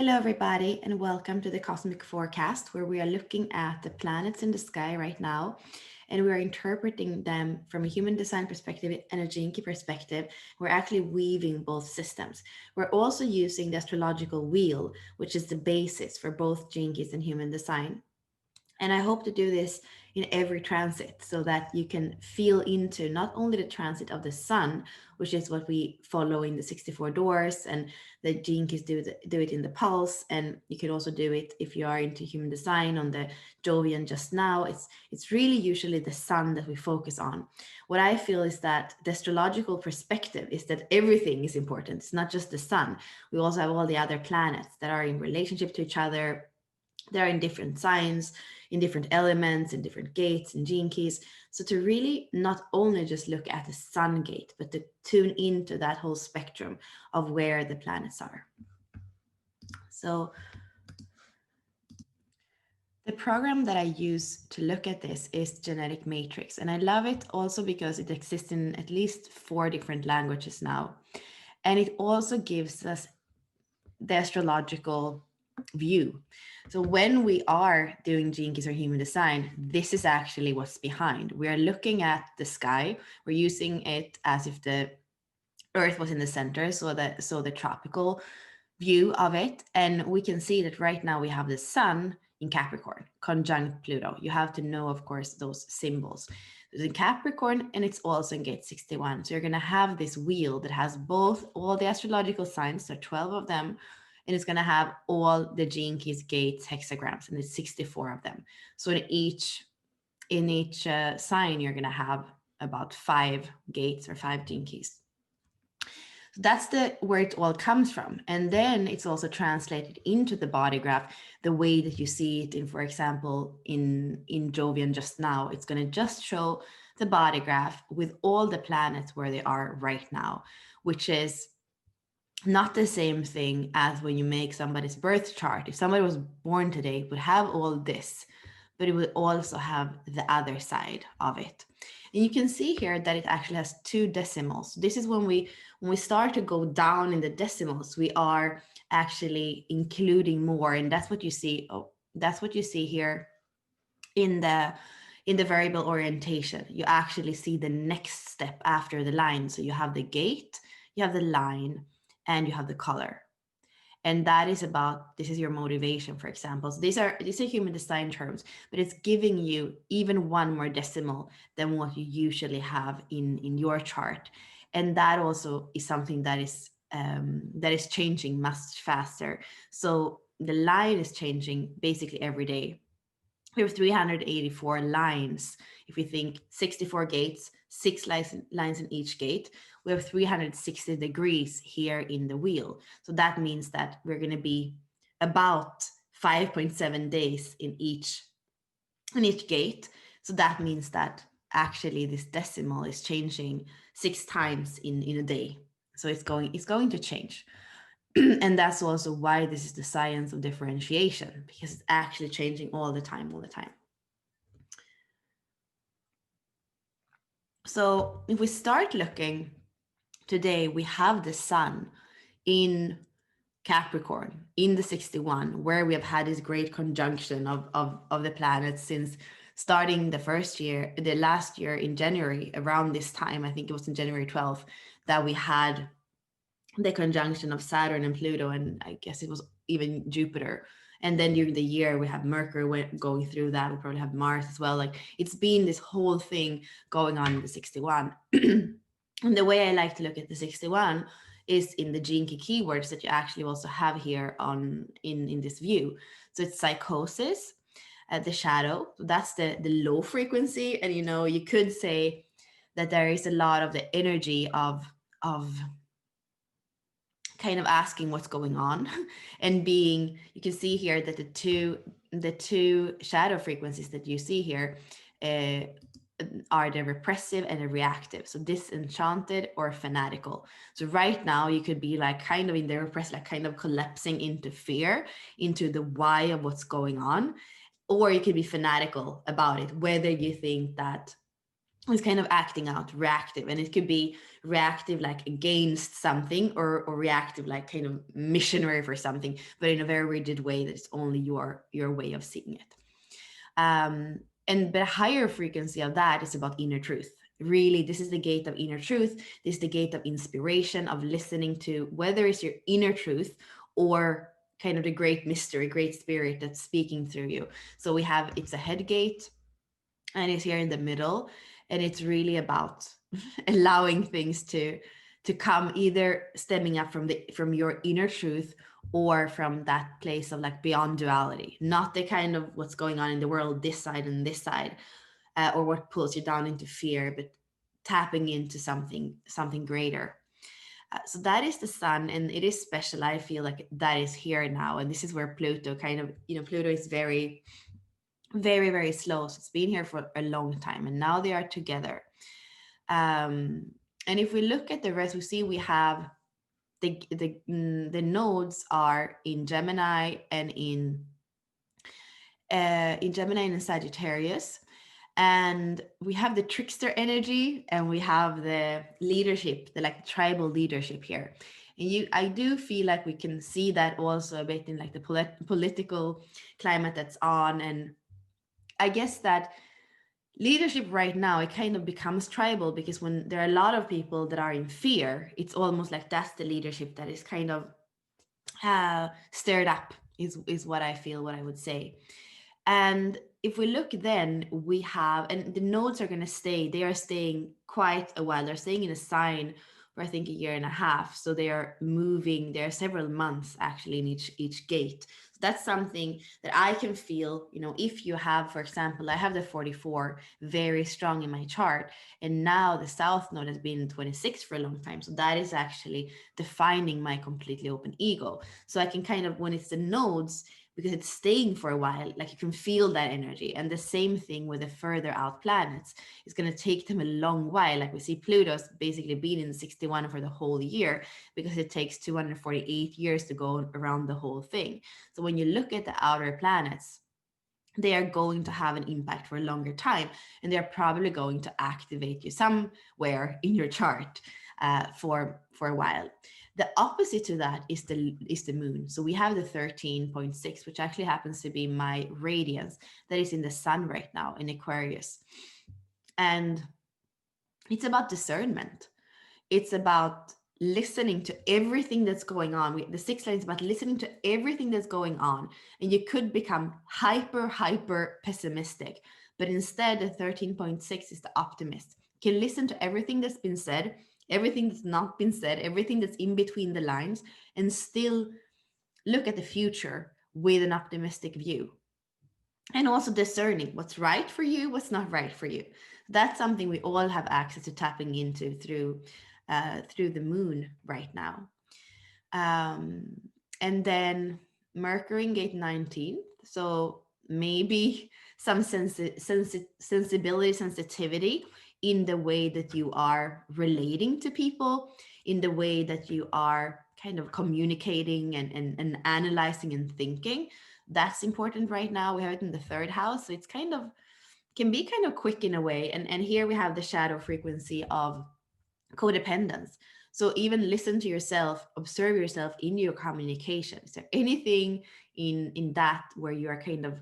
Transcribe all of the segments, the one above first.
Hello, everybody, and welcome to the Cosmic Forecast, where we are looking at the planets in the sky right now, and we are interpreting them from a human design perspective and a Jinky perspective. We're actually weaving both systems. We're also using the astrological wheel, which is the basis for both Jinkies and human design. And I hope to do this in every transit so that you can feel into not only the transit of the sun, which is what we follow in the 64 doors, and the gene keys do it in the pulse. And you can also do it if you are into human design on the Jovian just now. It's really usually the sun that we focus on. What I feel is that the astrological perspective is that everything is important. It's not just the sun. We also have all the other planets that are in relationship to each other. They're in different signs, in different elements, in different gates and gene keys. So to really not only just look at the sun gate, but to tune into that whole spectrum of where the planets are. So the program that I use to look at this is Genetic Matrix. And I love it also because it exists in at least 4 different languages now. And it also gives us the astrological view. So when we are doing gene keys or human design, this is actually what's behind. We are looking at the sky. We're using it as if the Earth was in the center, so the tropical view of it. And we can see that right now we have the sun in Capricorn, conjunct Pluto. You have to know, of course, those symbols. It's in Capricorn and it's also in gate 61. So you're going to have this wheel that has both all the astrological signs, so 12 of them, and it's going to have all the gene keys, gates, hexagrams, and there's 64 of them. So in each sign, you're going to have about 5 gates or 5 gene keys. So that's where it all comes from. And then it's also translated into the body graph, the way that you see it in, for example, in Jovian just now. It's going to just show the body graph with all the planets where they are right now, which is not the same thing as when you make somebody's birth chart. If somebody was born today, it would have all this, but it would also have the other side of it. And you can see here that it actually has 2 decimals. This is when we start to go down in the decimals, we are actually including more. And that's what you see. Oh, that's what you see here in the variable orientation. You actually see the next step after the line. So you have the gate, you have the line, and you have the color. And that is about, this is your motivation, for example. So these are human design terms, but it's giving you even 1 more decimal than what you usually have in your chart. And that also is something that is changing much faster. So the line is changing basically every day. We have 384 lines. If we think 64 gates, 6 lines in each gate, we have 360 degrees here in the wheel. So that means that we're going to be about 5.7 days in each gate. So that means that actually this decimal is changing 6 times in a day. So it's going to change. And that's also why this is the science of differentiation, because it's actually changing all the time. So if we start looking today, we have the sun in Capricorn in the 61, where we have had this great conjunction of the planets since starting the last year in January. Around this time, I think it was in January 12th, that we had the conjunction of Saturn and Pluto, and I guess it was even Jupiter. And then during the year, we have Mercury going through that. We probably have Mars as well. Like, it's been this whole thing going on in the 61. And the way I like to look at the 61 is in the gene key keywords that you actually also have here in this view. So it's psychosis, the shadow. That's the low frequency. And you could say that there is a lot of the energy of kind of asking what's going on and being, you can see here that the two shadow frequencies that you see here are the repressive and the reactive. So disenchanted or fanatical. So right now you could be like kind of in the repressed, like kind of collapsing into fear, into the why of what's going on, or you could be fanatical about it, whether you think that is kind of acting out, reactive, and it could be reactive like against something, or reactive like kind of missionary for something, but in a very rigid way that it's only your way of seeing it. And the higher frequency of that is about inner truth. Really, this is the gate of inner truth. This is the gate of inspiration, of listening to whether it's your inner truth or kind of the great mystery, great spirit that's speaking through you. So we have, it's a head gate, and it's here in the middle, and it's really about allowing things to come, either stemming up from your inner truth, or from that place of like beyond duality, not the kind of what's going on in the world, this side and this side, or what pulls you down into fear, but tapping into something greater. So that is the sun, and it is special. I feel like that is here now, and this is where Pluto kind of, Pluto is very, very, very slow. So it's been here for a long time, and now they are together. And if we look at the rest, we see we have the nodes are in Gemini and in Gemini and in Sagittarius. And we have the trickster energy, and we have the leadership, the like tribal leadership here. And I do feel like we can see that also a bit in like the political climate that's on. And I guess that leadership right now, it kind of becomes tribal, because when there are a lot of people that are in fear, it's almost like that's the leadership that is kind of stirred up, is what I feel, what I would say. And if we look, then we have, and the nodes are going to stay, they are staying quite a while. They're staying in a sign for I think a year and a half. So they are moving, there are several months actually in each gate. So that's something that I can feel, if you have, for example, I have the 44 very strong in my chart, and now the South Node has been 26 for a long time. So that is actually defining my completely open ego. So I can kind of, when it's the nodes, because it's staying for a while, like you can feel that energy. And the same thing with the further out planets. It's going to take them a long while. Like we see Pluto's basically been in 61 for the whole year, because it takes 248 years to go around the whole thing. So when you look at the outer planets, they are going to have an impact for a longer time, and they're probably going to activate you somewhere in your chart for a while. The opposite to that is the moon. So we have the 13.6, which actually happens to be my radiance that is in the sun right now in Aquarius. And it's about discernment. It's about listening to everything that's going on. The sixth line is about listening to everything that's going on. And you could become hyper pessimistic. But instead, the 13.6 is the optimist. You can listen to everything that's been said, everything that's not been said, everything that's in between the lines, and still look at the future with an optimistic view. And also discerning what's right for you, what's not right for you. That's something we all have access to tapping into through the moon right now. Um, and then Mercury in gate 19. So maybe some sensibility, sensitivity in the way that you are relating to people, in the way that you are kind of communicating and analyzing and thinking. That's important right now. We have it in the third house. So it's kind of, can be kind of quick in a way. And here we have the shadow frequency of codependence. So even listen to yourself, observe yourself in your communication. Is there anything in that where you are kind of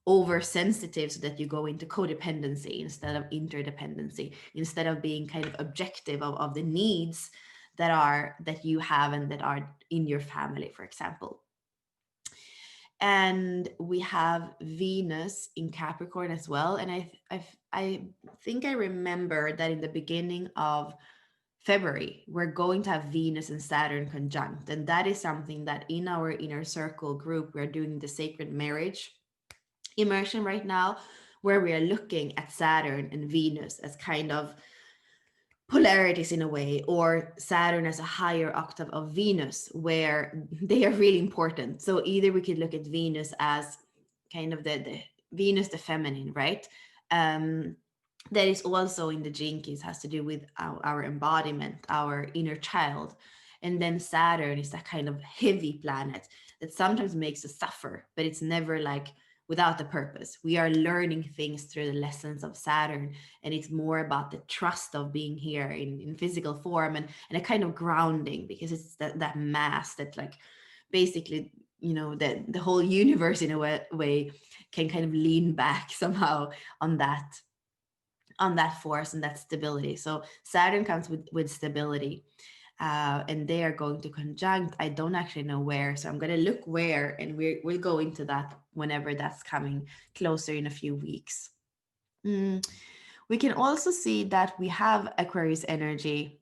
oversensitive, so that you go into codependency instead of interdependency, instead of being kind of objective of the needs that you have and that are in your family, for example. And we have Venus in Capricorn as well. And I think I remember that in the beginning of February, we're going to have Venus and Saturn conjunct. And that is something that in our inner circle group, we're doing the sacred marriage immersion right now, where we are looking at Saturn and Venus as kind of polarities in a way, or Saturn as a higher octave of Venus, where they are really important. So either we could look at Venus as kind of the Venus, the feminine, right? That is also in the Gene Keys, has to do with our embodiment, our inner child. And then Saturn is that kind of heavy planet that sometimes makes us suffer, but it's never like without the purpose. We are learning things through the lessons of Saturn, and it's more about the trust of being here in physical form, and a kind of grounding, because it's that mass that like basically, you know, the whole universe in a way can kind of lean back somehow on that force and that stability. So Saturn comes with stability, and they are going to conjunct. I don't actually know where, so I'm going to look where, and we'll go into that whenever that's coming closer in a few weeks. We can also see that we have Aquarius energy.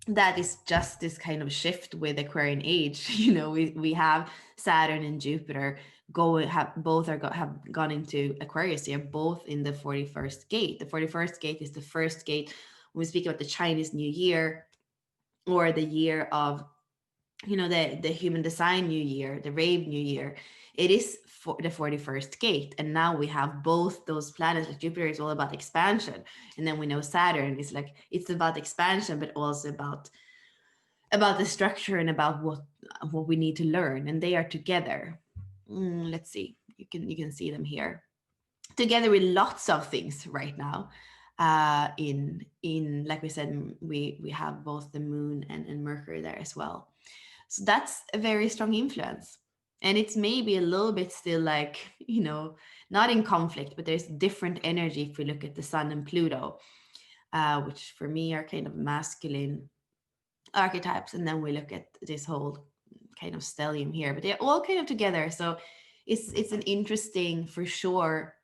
That is just this kind of shift with Aquarian age. You know, we have Saturn and Jupiter have gone into Aquarius. They are both in the 41st gate. The 41st gate is the first gate when we speak about the Chinese New Year, or the year of, you know, the human design new year, the rave new year. It is for the 41st gate, and now we have both those planets. Like Jupiter is all about expansion, and then we know Saturn is like, it's about expansion, but also about the structure and about what we need to learn, and they are together. Let's see, you can see them here together with lots of things right now. In like we said, we have both the moon and Mercury there as well. So that's a very strong influence. And it's maybe a little bit still like, you know, not in conflict, but there's different energy if we look at the Sun and Pluto, which for me are kind of masculine archetypes. And then we look at this whole kind of stellium here, but they're all kind of together. So it's an interesting, for sure,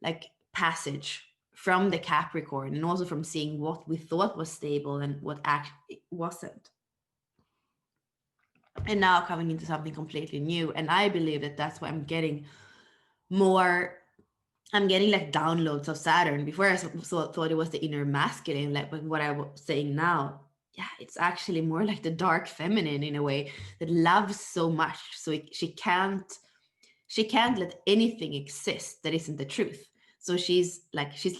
like passage from the Capricorn, and also from seeing what we thought was stable and what actually wasn't, and now coming into something completely new. And I believe that that's why more I'm getting like downloads of Saturn. Before I thought it was the inner masculine, like what I was saying now. Yeah, it's actually more like the dark feminine in a way, that loves so much, so she can't let anything exist that isn't the truth. So she's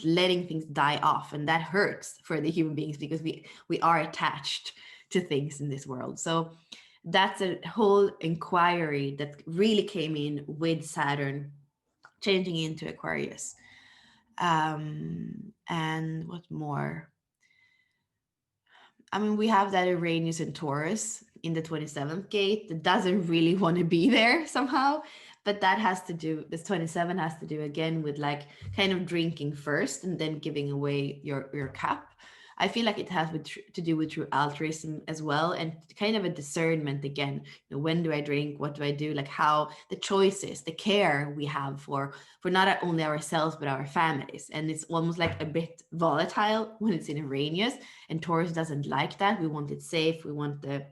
letting things die off, and that hurts for the human beings, because we are attached to things in this world. So that's a whole inquiry that really came in with Saturn changing into Aquarius. And what more? I mean, we have that Uranus and Taurus in the 27th gate that doesn't really want to be there somehow. But that has to do, this 27 has to do again with like kind of drinking first and then giving away your cup. I feel like it has to do with true altruism as well, and kind of a discernment again. You know, when do I drink? What do I do? Like how the choices, the care we have for not only ourselves but our families. And it's almost like a bit volatile when it's in Uranus, and Taurus doesn't like that. We want it safe. We want the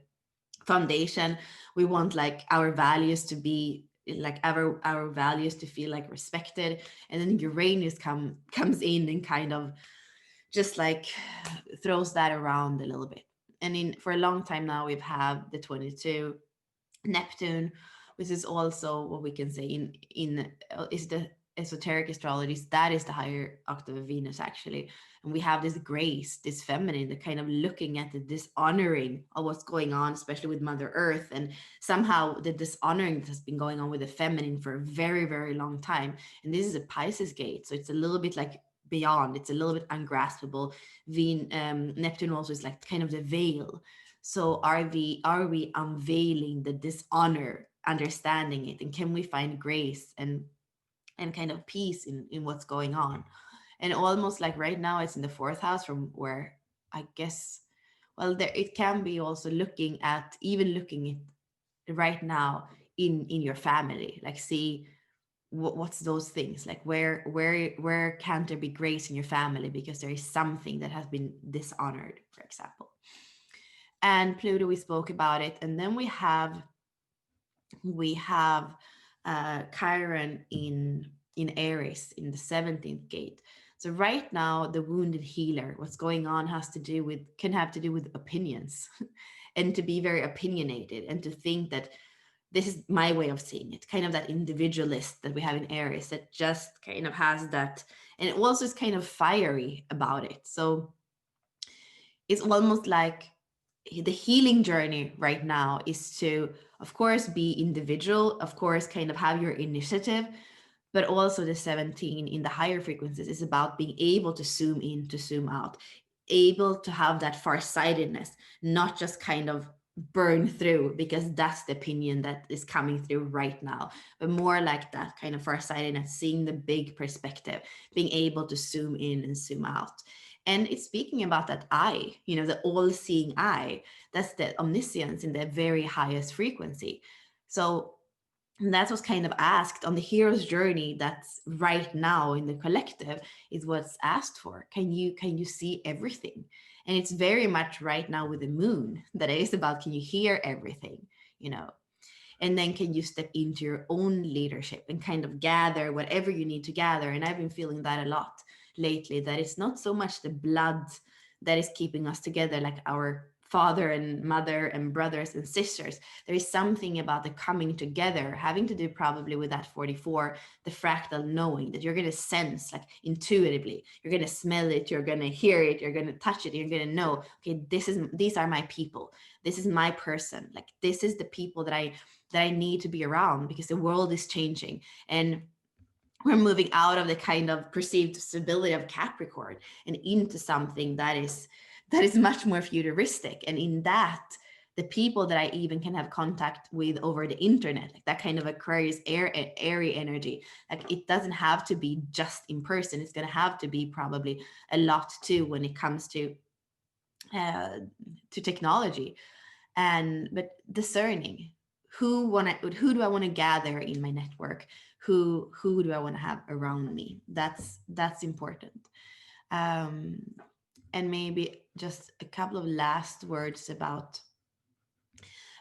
foundation. We want like our values to be like our values to feel like respected. And then Uranus comes in and kind of just like throws that around a little bit. And for a long time now, we've had the 22 Neptune, which is also what we can say in is the esoteric astrologies. That is the higher octave of Venus, actually. And we have this grace, this feminine, the kind of looking at the dishonoring of what's going on, especially with Mother Earth, and somehow the dishonoring that has been going on with the feminine for a very, very long time. And this is a Pisces gate, so it's a little bit like beyond. It's a little bit ungraspable. Neptune also is like kind of the veil. So are we unveiling the dishonor, understanding it, and can we find grace and kind of peace in what's going on? And almost like right now it's in the fourth house, from where I guess, well, there it can be also looking at right now in your family, like see what's those things, like where can't there be grace in your family because there is something that has been dishonored, for example. And Pluto, we spoke about it. And then we have Chiron in Aries in the 17th gate. So right now, the wounded healer, what's going on can have to do with opinions and to be very opinionated and to think that this is my way of seeing it, kind of that individualist that we have in Aries that just kind of has that, and it also is kind of fiery about it. So it's almost like the healing journey right now is to, of course, be individual, of course, kind of have your initiative, But also the 17 in the higher frequencies is about being able to zoom in, to zoom out, able to have that farsightedness, not just kind of burn through, because that's the opinion that is coming through right now, but more like that kind of farsightedness, seeing the big perspective, being able to zoom in and zoom out. And it's speaking about that eye, the all-seeing eye. That's the omniscience in the very highest frequency. So that's what's kind of asked on the hero's journey. That's right now in the collective is what's asked for. Can you see everything? And it's very much right now with the moon that is about, can you hear everything? you know and then can you step into your own leadership and kind of gather whatever you need to gather. And I've been feeling that a lot lately, that it's not so much the blood that is keeping us together, like our father and mother and brothers and sisters. There is something about the coming together having to do probably with that 44, the fractal knowing that you're going to sense, like intuitively, you're going to smell it, you're going to hear it, you're going to touch it, you're going to know, okay, these are my people, this is my person, like this is the people that I need to be around, because the world is changing and we're moving out of the kind of perceived stability of Capricorn and into something that is much more futuristic. And in that, the people that I even can have contact with over the internet, like that kind of Aquarius airy energy, like it doesn't have to be just in person. It's going to have to be probably a lot too when it comes uh, to technology. But discerning who do I want to gather in my network, who do I want to have around me. That's important. um and maybe just a couple of last words about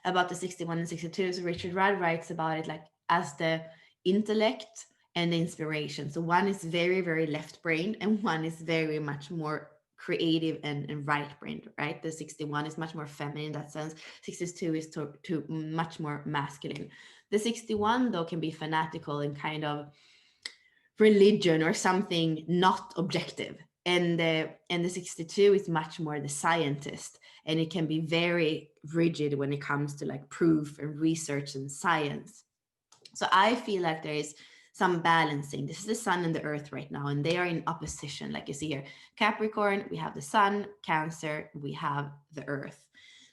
the 61 and 62. So Richard Rudd writes about it like as the intellect and the inspiration. So one is very, very left brain, and one is very much more creative and right brain, right? The 61 is much more feminine in that sense. 62 is to much more masculine. The 61, though, can be fanatical and kind of religion or something not objective. And the 62 is much more the scientist, and it can be very rigid when it comes to like proof and research and science. So I feel like there is some balancing. This is the sun and the earth right now, and they are in opposition. Like you see here, Capricorn, we have the sun, Cancer, we have the earth.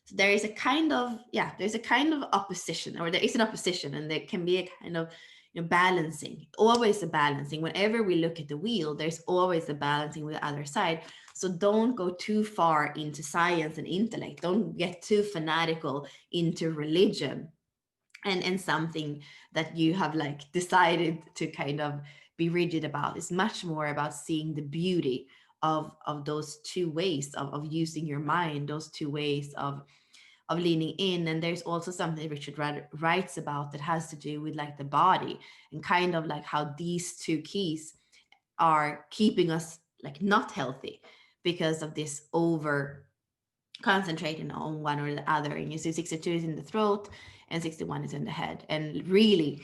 So there is a kind of, yeah, there's a kind of opposition, or there is an opposition, and there can be a kind of balancing, always a balancing. Whenever we look at the wheel, there's always a balancing with the other side. So don't go too far into science and intellect. Don't get too fanatical into religion and something that you have like decided to kind of be rigid about. Is much more about seeing the beauty of those two ways of using your mind, those two ways of leaning in. And there's also something Richard writes about that has to do with like the body, and kind of like how these two keys are keeping us like not healthy because of this over concentrating on one or the other. And you see 62 is in the throat and 61 is in the head. And really,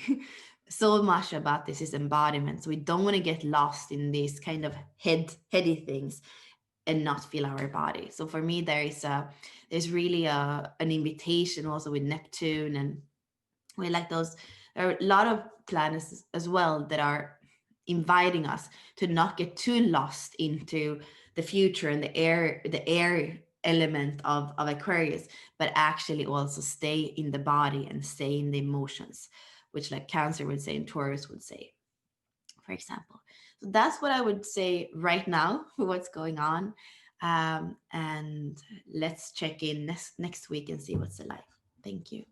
so much about this is embodiment. So we don't want to get lost in these kind of heady things and not feel our body. So for me, there's really an invitation also with Neptune, and we like those. There are a lot of planets as well that are inviting us to not get too lost into the future and the air element of Aquarius, but actually also stay in the body and stay in the emotions, which like Cancer would say and Taurus would say, for example. So that's what I would say right now for what's going on. And let's check in next week and see what's alive. Thank you.